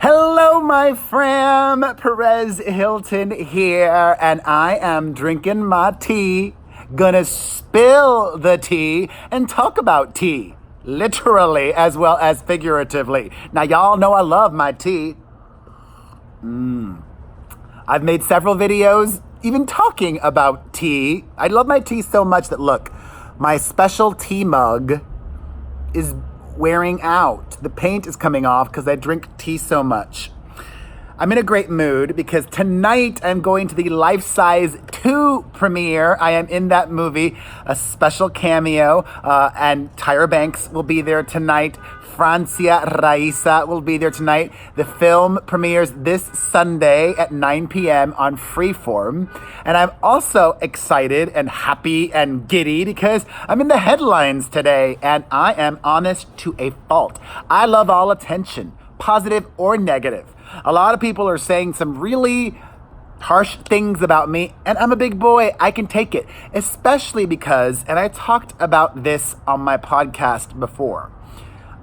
Hello, my fam. Perez Hilton here, and I am drinking my tea. Gonna spill the tea and talk about tea, literally as well as figuratively. Now, y'all know I love my tea. I've made several videos even talking about tea. I love my tea so much that, look, my special tea mug is wearing out. The paint is coming off because I drink tea so much. I'm in a great mood because tonight I'm going to the Life Size 2 premiere. I am in that movie, a special cameo, and Tyra Banks will be there tonight. Francia Raisa will be there tonight. The film premieres this Sunday at 9 p.m. on Freeform. And I'm also excited and happy and giddy because I'm in the headlines today, and I am honest to a fault. I love all attention, positive or negative. A lot of people are saying some really harsh things about me, and I'm a big boy. I can take it, especially because, and I talked about this on my podcast before,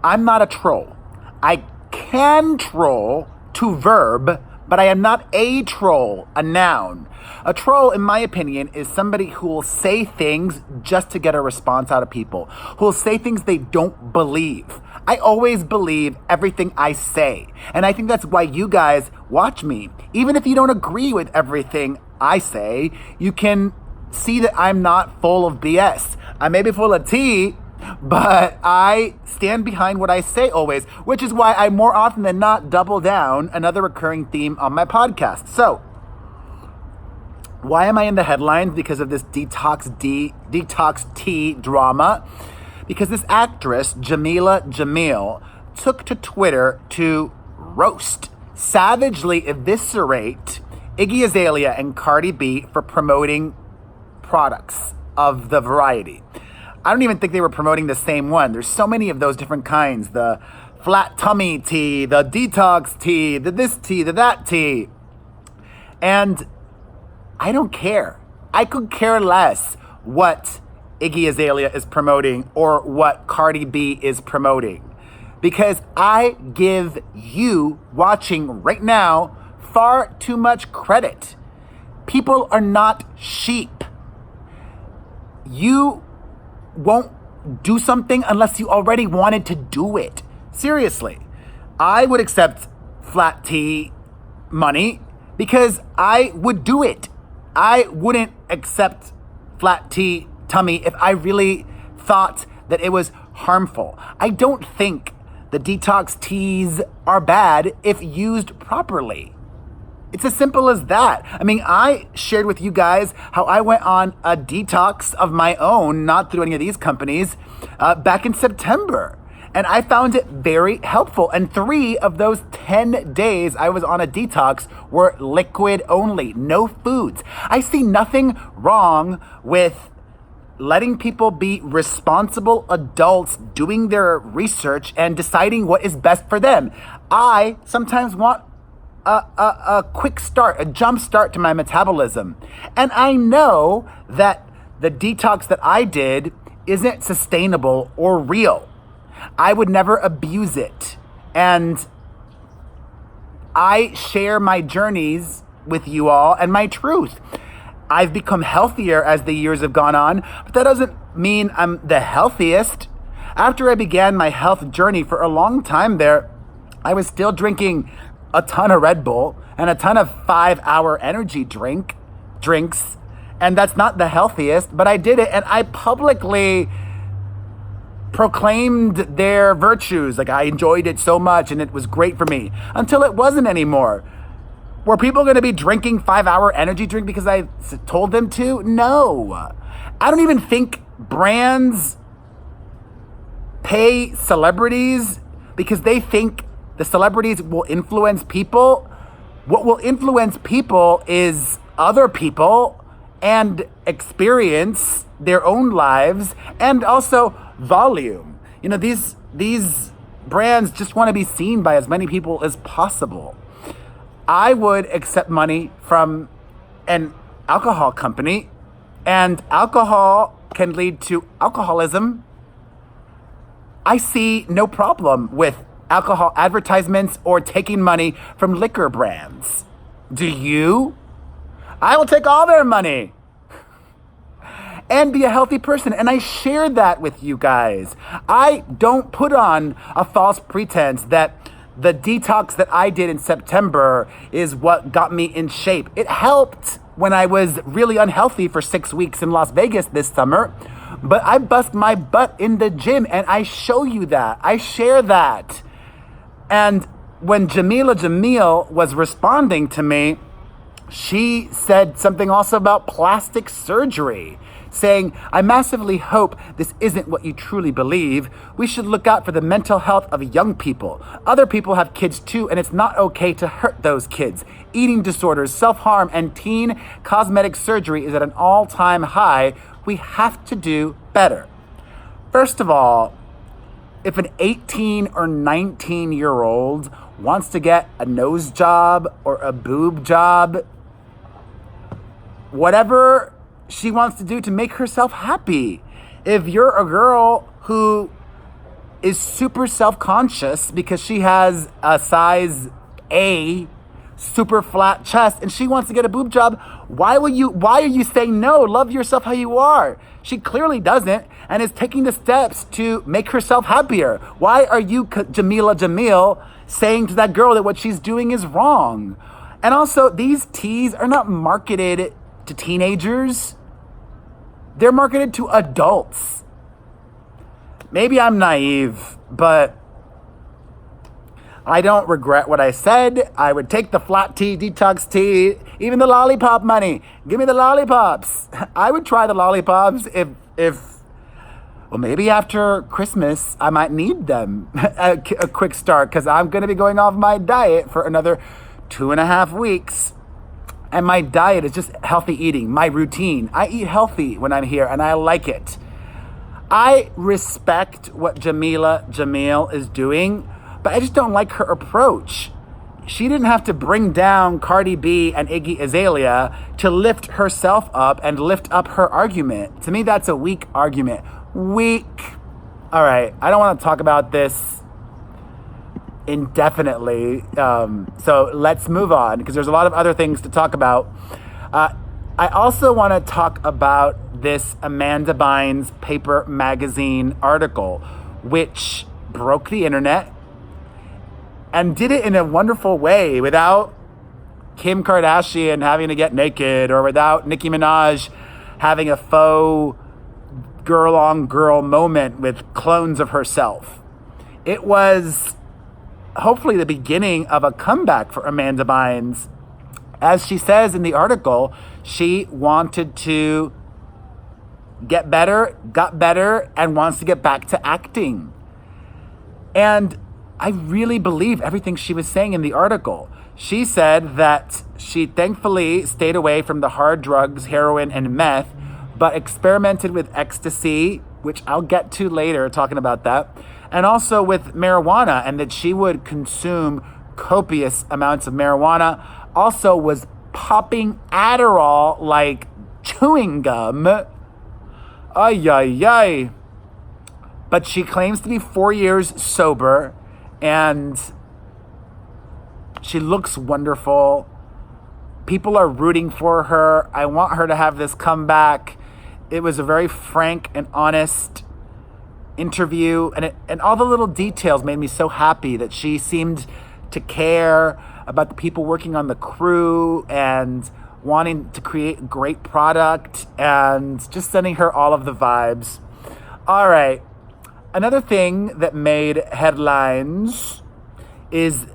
I'm not a troll. I can troll to verb, but I am not a troll, a noun. A troll, in my opinion, is somebody who will say things just to get a response out of people, who will say things they don't believe. I always believe everything I say, and I think that's why you guys watch me. Even if you don't agree with everything I say, you can see that I'm not full of BS. I may be full of tea, but I stand behind what I say always, which is why I more often than not double down, another recurring theme on my podcast. So, why am I in the headlines? Because of this Detox tea drama. Because this actress, JAMEELA JAMIL, took to Twitter to roast, savagely eviscerate Iggy Azalea and Cardi B for promoting products of the variety. I don't even think they were promoting the same one. There's so many of those different kinds. The flat tummy tea, the detox tea, the this tea, the that tea. And I don't care. I could care less what Iggy Azalea is promoting or what Cardi B is promoting. Because I give you watching right now far too much credit. People are not sheep. You won't do something unless you already wanted to do it. Seriously. I would accept flat tea money because I would do it. I wouldn't accept flat tea tummy if I really thought that it was harmful. I don't think the detox teas are bad if used properly. It's as simple as that. I mean, I shared with you guys how I went on a detox of my own, not through any of these companies, back in September. And I found it very helpful. And 3 of those 10 days I was on a detox were liquid only, no foods. I see nothing wrong with letting people be responsible adults doing their research and deciding what is best for them. I sometimes want a quick start, a jump start to my metabolism. And I know that the detox that I did isn't sustainable or real. I would never abuse it. And I share my journeys with you all and my truth. I've become healthier as the years have gone on, but that doesn't mean I'm the healthiest. After I began my health journey for a long time there, I was still drinking a ton of Red Bull and a ton of 5-hour energy drinks, and that's not the healthiest, but I did it, and I publicly proclaimed their virtues. Like, I enjoyed it so much and it was great for me until it wasn't anymore. Were people going to be drinking 5-hour energy drink because I told them to? No. I don't even think brands pay celebrities because they think the celebrities will influence people. What will influence people is other people and experience their own lives and also volume. You know, these brands just want to be seen by as many people as possible. I would accept money from an alcohol company, and alcohol can lead to alcoholism. I see no problem with alcohol advertisements or taking money from liquor brands. Do you? I will take all their money and be a healthy person. And I share that with you guys. I don't put on a false pretense that the detox that I did in September is what got me in shape. It helped when I was really unhealthy for 6 weeks in Las Vegas this summer. But I bust my butt in the gym, and I show you that. I share that. And when JAMEELA JAMIL was responding to me, she said something also about plastic surgery, saying, I massively hope this isn't what you truly believe. We should look out for the mental health of young people. Other people have kids too, and it's not okay to hurt those kids. Eating disorders, self-harm, and teen cosmetic surgery is at an all-time high. We have to do better. First of all, if an 18 or 19-year-old wants to get a nose job or a boob job, whatever she wants to do to make herself happy. If you're a girl who is super self-conscious because she has a size A, super flat chest, and she wants to get a boob job, why are you saying no? Love yourself how you are. She clearly doesn't and is taking the steps to make herself happier. Why are you, JAMEELA JAMIL, saying to that girl that what she's doing is wrong? And also, these teas are not marketed to teenagers. They're marketed to adults. Maybe I'm naive, but I don't regret what I said. I would take the flat tea, detox tea, even the lollipop money. Give me the lollipops. I would try the lollipops if well, maybe after Christmas, I might need them. a quick start, because I'm going to be going off my diet for another 2.5 weeks. And my diet is just healthy eating, my routine. I eat healthy when I'm here, and I like it. I respect what JAMEELA JAMIL is doing, but I just don't like her approach. She didn't have to bring down Cardi B and Iggy Azalea to lift herself up and lift up her argument. To me, that's a weak argument. Weak. All right, I don't want to talk about this indefinitely, so let's move on, because there's a lot of other things to talk about. I also want to talk about this Amanda Bynes Paper Magazine article, which broke the internet and did it in a wonderful way without Kim Kardashian having to get naked, or without Nicki Minaj having a faux girl-on-girl moment with clones of herself. It was hopefully the beginning of a comeback for Amanda Bynes. As she says in the article, she wanted to get better, got better, and wants to get back to acting. And I really believe everything she was saying in the article. She said that she thankfully stayed away from the hard drugs, heroin, and meth, but experimented with ecstasy, which I'll get to later, talking about that, and also with marijuana, and that she would consume copious amounts of marijuana. Also was popping Adderall like chewing gum. Ay, ay, ay. But she claims to be 4 years sober, and she looks wonderful. People are rooting for her. I want her to have this comeback. It was a very frank and honest interview, and all the little details made me so happy that she seemed to care about the people working on the crew and wanting to create great product, and just sending her all of the vibes. All right. Another thing that made headlines is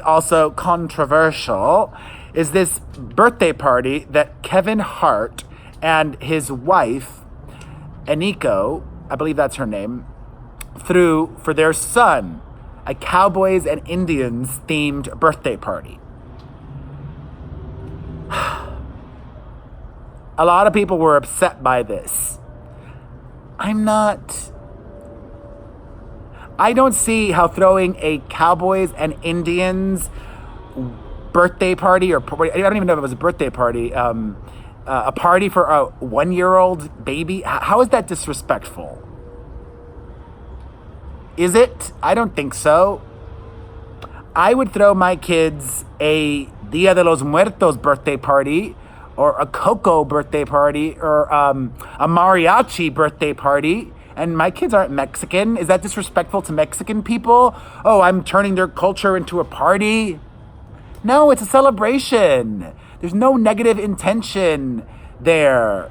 also controversial is this birthday party that Kevin Hart and his wife, Eniko, I believe that's her name, threw for their son, a Cowboys and Indians themed birthday party. A lot of people were upset by this. I don't see how throwing a Cowboys and Indians birthday party, or I don't even know if it was a birthday party, a party for a 1-year-old baby, how is that disrespectful? Is it? I don't think so. I would throw my kids a Dia de los Muertos birthday party, or a Coco birthday party, or a mariachi birthday party. And my kids aren't Mexican. Is that disrespectful to Mexican people? Oh, I'm turning their culture into a party? No, it's a celebration. There's no negative intention there.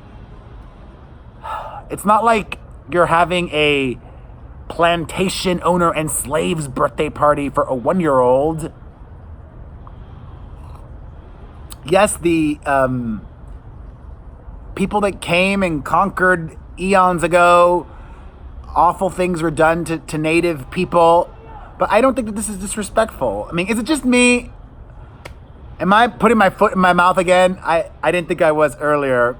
It's not like you're having a plantation owner and slave's birthday party for a 1-year-old. Yes, the people that came and conquered eons ago, awful things were done to native people, but I don't think that this is disrespectful. I mean, is it just me? Am I putting my foot in my mouth again? I didn't think I was earlier.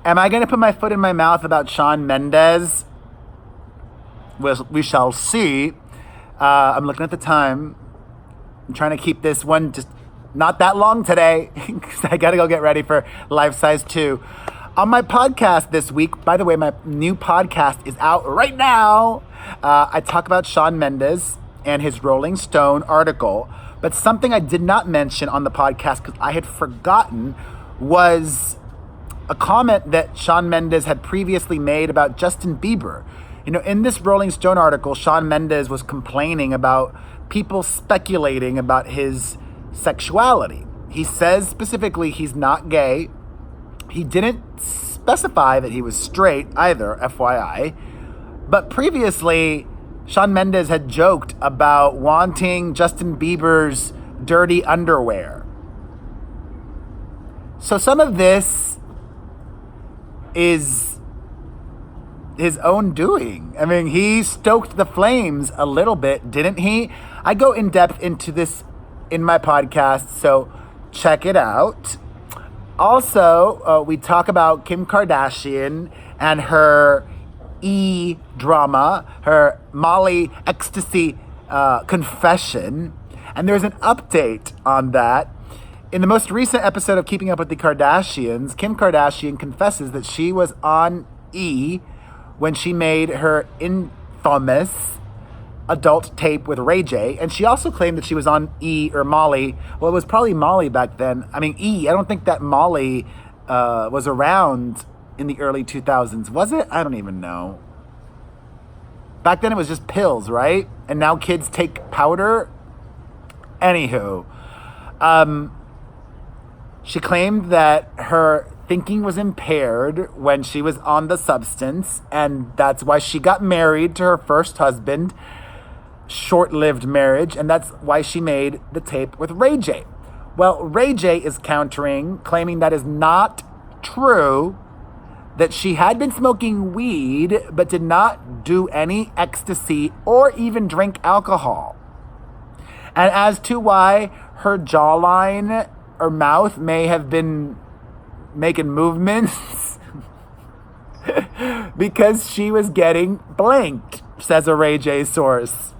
Am I going to put my foot in my mouth about Shawn Mendes? We shall see. I'm looking at the time. I'm trying to keep this one just not that long today, because I got to go get ready for Life Size 2. On my podcast this week, by the way, my new podcast is out right now. I talk about Shawn Mendes and his Rolling Stone article. But something I did not mention on the podcast, because I had forgotten, was a comment that Shawn Mendes had previously made about Justin Bieber. You know, in this Rolling Stone article, Shawn Mendes was complaining about people speculating about his sexuality. He says specifically he's not gay. He didn't specify that he was straight either, FYI. But previously, Shawn Mendes had joked about wanting Justin Bieber's dirty underwear. So some of this is his own doing. I mean, he stoked the flames a little bit, didn't he? I go in depth into this in my podcast, so check it out. Also, we talk about Kim Kardashian and her drama, her Molly ecstasy confession. And there's an update on that. In the most recent episode of Keeping Up with the Kardashians, Kim Kardashian confesses that she was on E when she made her infamous adult tape with Ray J. And she also claimed that she was on E or Molly. Well, it was probably Molly back then. I mean, E. I don't think that Molly was around in the early 2000s. Was it? I don't even know. Back then it was just pills, right? And now kids take powder. Anywho, she claimed that her thinking was impaired when she was on the substance, and that's why she got married to her first husband. Short-lived marriage, and that's why she made the tape with Ray J. Well, Ray J is countering, claiming that is not true, that she had been smoking weed but did not do any ecstasy or even drink alcohol. And as to why her jawline or mouth may have been making movements, because she was getting blanked, says a Ray J source.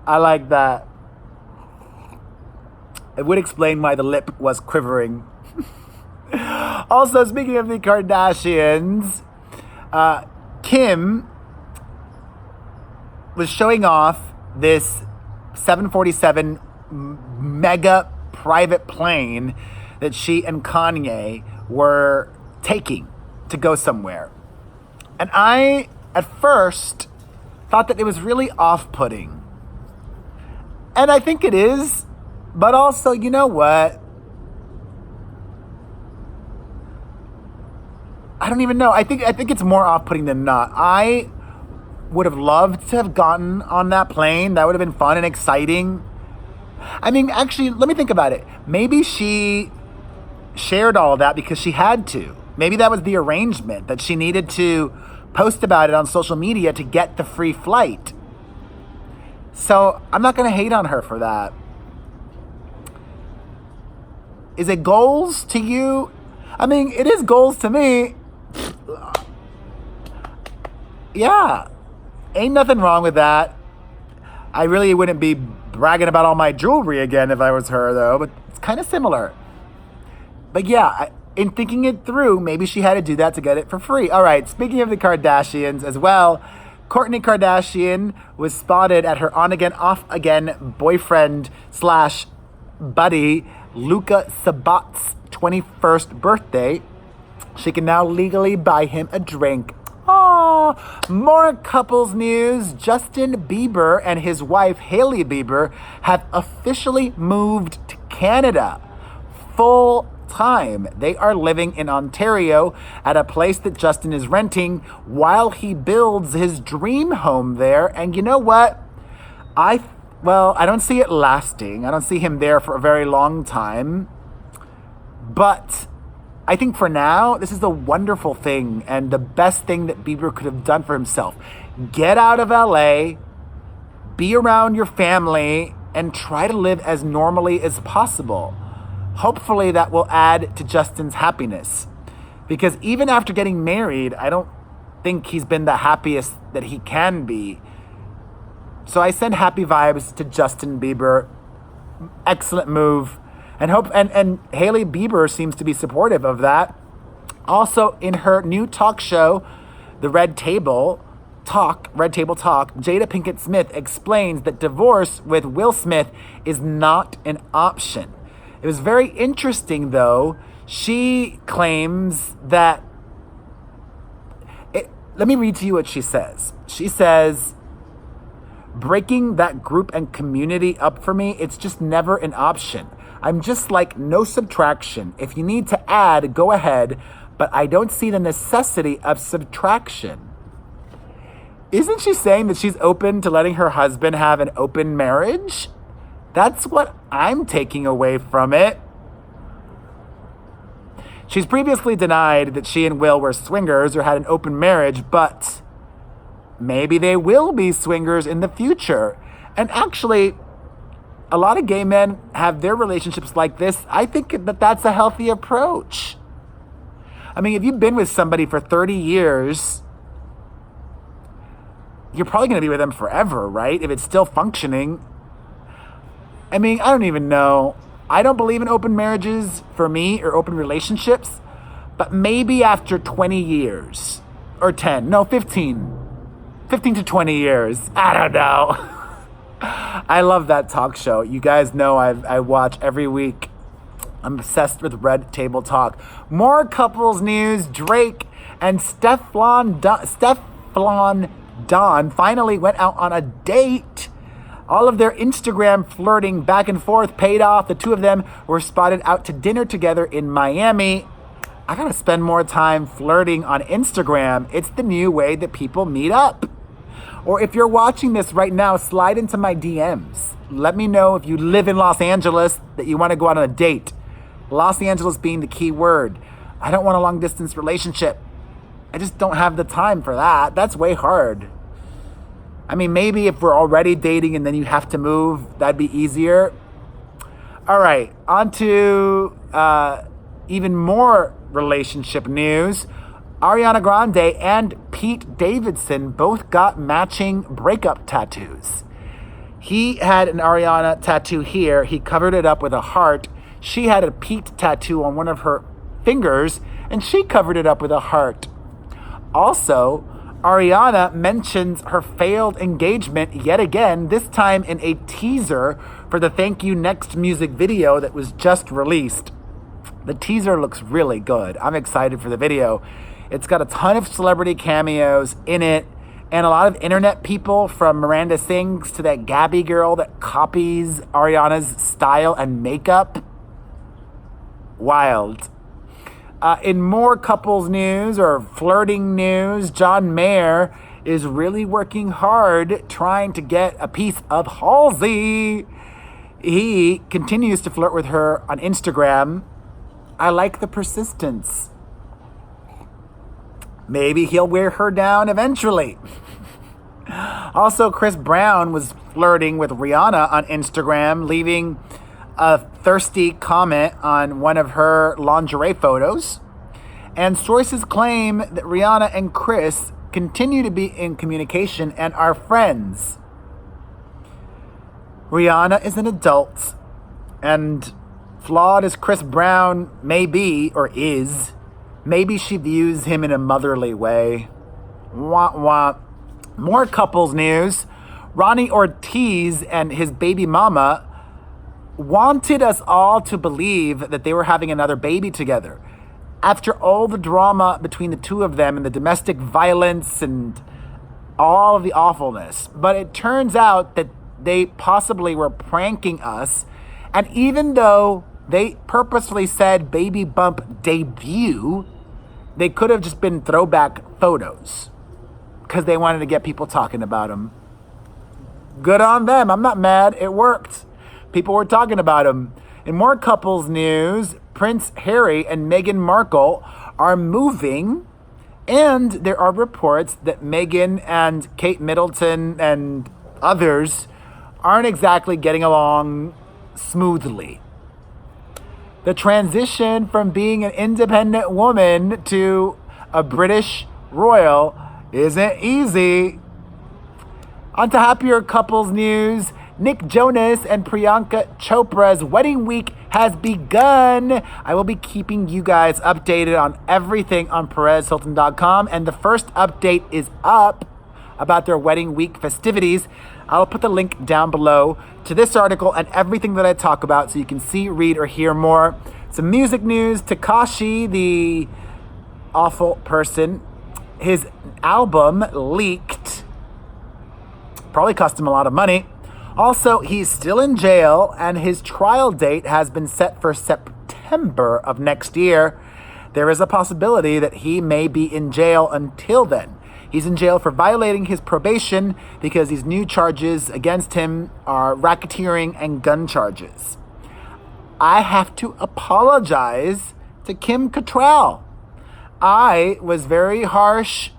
I like that. It would explain why the lip was quivering. Also, speaking of the Kardashians, Kim was showing off this 747 mega private plane that she and Kanye were taking to go somewhere. And I, at first, thought that it was really off-putting. And I think it is, but also, you know what? I don't even know. I think it's more off-putting than not. I would have loved to have gotten on that plane. That would have been fun and exciting. I mean, actually, let me think about it. Maybe she shared all of that because she had to. Maybe that was the arrangement, that she needed to post about it on social media to get the free flight. So I'm not going to hate on her for that. Is it goals to you? I mean, it is goals to me. Yeah. Ain't nothing wrong with that. I really wouldn't be bragging about all my jewelry again if I was her, though. But it's kind of similar. But yeah, in thinking it through, maybe she had to do that to get it for free. All right, speaking of the Kardashians as well, Kourtney Kardashian was spotted at her on-again, off-again boyfriend slash buddy Luka Sabat's 21st birthday. She can now legally buy him a drink. Aww. More couples news. Justin Bieber and his wife Hailey Bieber have officially moved to Canada full time. They are living in Ontario at a place that Justin is renting while he builds his dream home there. And you know what? I don't see it lasting. I don't see him there for a very long time. But I think for now, this is a wonderful thing and the best thing that Bieber could have done for himself. Get out of LA, be around your family, and try to live as normally as possible. Hopefully that will add to Justin's happiness. Because even after getting married, I don't think he's been the happiest that he can be. So I send happy vibes to Justin Bieber. Excellent move. And Hailey Bieber seems to be supportive of that. Also, in her new talk show, the Red Table Talk, Jada Pinkett Smith explains that divorce with Will Smith is not an option. It was very interesting, though. She claims that... Let me read to you what she says. She says, breaking that group and community up for me, it's just never an option. I'm just like, no subtraction. If you need to add, go ahead, but I don't see the necessity of subtraction. Isn't she saying that she's open to letting her husband have an open marriage? That's what I'm taking away from it. She's previously denied that she and Will were swingers or had an open marriage, but maybe they will be swingers in the future. And actually, a lot of gay men have their relationships like this. I think that that's a healthy approach. I mean, if you've been with somebody for 30 years, you're probably going to be with them forever, right? If it's still functioning. I mean, I don't even know. I don't believe in open marriages for me or open relationships, but maybe after 20 years or 15 to 20 years. I don't know. I love that talk show. You guys know I watch every week. I'm obsessed with Red Table Talk. More couples news. Drake and Stefflon Don finally went out on a date. All of their Instagram flirting back and forth paid off. The two of them were spotted out to dinner together in Miami. I gotta spend more time flirting on Instagram. It's the new way that people meet up. Or if you're watching this right now, slide into my DMs. Let me know if you live in Los Angeles that you want to go out on a date. Los Angeles being the key word. I don't want a long distance relationship. I just don't have the time for that. That's way hard. I mean, maybe if we're already dating and then you have to move, that'd be easier. All right, on to even more relationship news. Ariana Grande and Pete Davidson both got matching breakup tattoos. He had an Ariana tattoo here. He covered it up with a heart. She had a Pete tattoo on one of her fingers, and she covered it up with a heart. Also, Ariana mentions her failed engagement yet again, this time in a teaser for the Thank You Next music video that was just released. The teaser looks really good. I'm excited for the video. It's got a ton of celebrity cameos in it and a lot of internet people, from Miranda Sings to that Gabby girl that copies Ariana's style and makeup. Wild. In more couples news or flirting news, John Mayer is really working hard trying to get a piece of Halsey. He continues to flirt with her on Instagram. I like the persistence. Maybe he'll wear her down eventually. Also, Chris Brown was flirting with Rihanna on Instagram, leaving a thirsty comment on one of her lingerie photos. And sources claim that Rihanna and Chris continue to be in communication and are friends. Rihanna is an adult, and flawed as Chris Brown may be, or is, maybe she views him in a motherly way. Wah wah. More couples news. Ronnie Ortiz and his baby mama wanted us all to believe that they were having another baby together. After all the drama between the two of them and the domestic violence and all of the awfulness. But it turns out that they possibly were pranking us. And even though they purposely said baby bump debut, they could have just been throwback photos because they wanted to get people talking about them. Good on them. I'm not mad. It worked. People were talking about them. In more couples news, Prince Harry and Meghan Markle are moving, and there are reports that Meghan and Kate Middleton and others aren't exactly getting along smoothly. The transition from being an independent woman to a British royal isn't easy. On to happier couples news. Nick Jonas and Priyanka Chopra's wedding week has begun. I will be keeping you guys updated on everything on PerezHilton.com. And the first update is up about their wedding week festivities. I'll put the link down below to this article and everything that I talk about so you can see, read, or hear more. Some music news. Tekashi, the awful person, his album leaked. Probably cost him a lot of money. Also, he's still in jail, and his trial date has been set for September of next year. There is a possibility that he may be in jail until then. He's in jail for violating his probation because these new charges against him are racketeering and gun charges. I have to apologize to Kim Cattrall. I was very harsh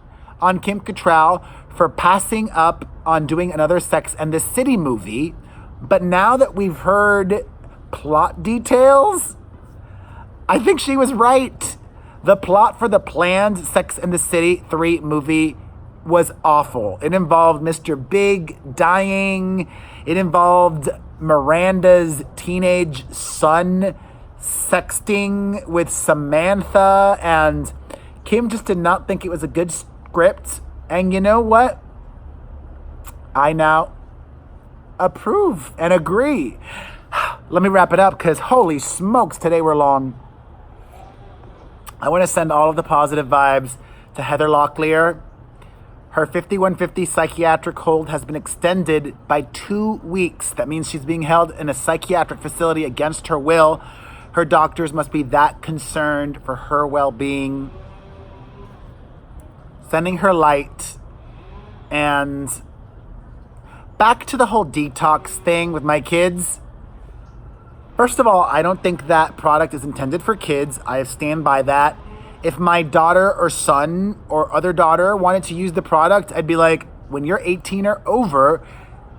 on Kim Cattrall for passing up on doing another Sex and the City movie, but now that we've heard plot details, I think she was right. The plot for the planned Sex and the City 3 movie was awful. It involved Mr. Big dying. It involved Miranda's teenage son sexting with Samantha, and Kim just did not think it was a good script. And you know what? I now approve and agree. Let me wrap it up because holy smokes, today we're long. I want to send all of the positive vibes to Heather Locklear. Her 5150 psychiatric hold has been extended by 2 weeks. That means she's being held in a psychiatric facility against her will. Her doctors must be that concerned for her well-being. Sending her light. And back to the whole detox thing with my kids. First of all, I don't think that product is intended for kids. I stand by that. If my daughter or son or other daughter wanted to use the product, I'd be like, when you're 18 or over,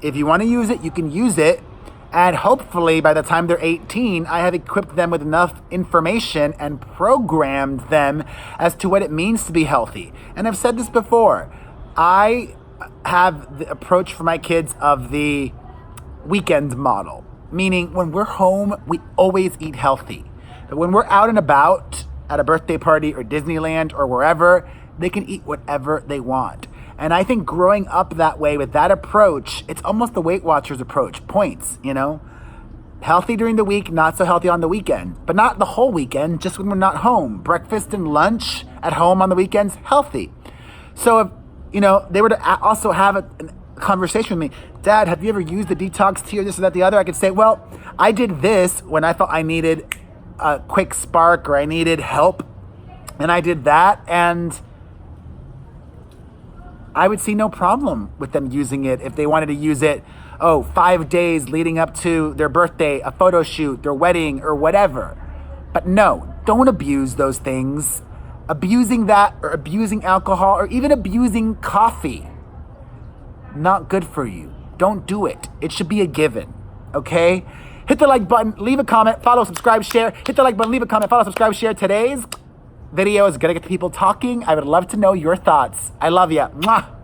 if you want to use it, you can use it. And hopefully by the time they're 18, I have equipped them with enough information and programmed them as to what it means to be healthy. And I've said this before. I have the approach for my kids of the weekend model, meaning when we're home, we always eat healthy. But when we're out and about at a birthday party or Disneyland or wherever, they can eat whatever they want. And I think growing up that way with that approach, it's almost the Weight Watchers approach. Points, you know? Healthy during the week, not so healthy on the weekend. But not the whole weekend, just when we're not home. Breakfast and lunch at home on the weekends, healthy. So if, you know, they were to also have a conversation with me, Dad, have you ever used the detox tea or this or that, the other? I could say, well, I did this when I felt I needed a quick spark or I needed help. And I did that, and I would see no problem with them using it if they wanted to use it, 5 days leading up to their birthday, a photo shoot, their wedding, or whatever. But no, don't abuse those things. Abusing that or abusing alcohol or even abusing coffee, not good for you. Don't do it. It should be a given, okay? Hit the like button, leave a comment, follow, subscribe, share. Hit the like button, leave a comment, follow, subscribe, share. Today's video is gonna get people talking. I would love to know your thoughts. I love ya. Mwah.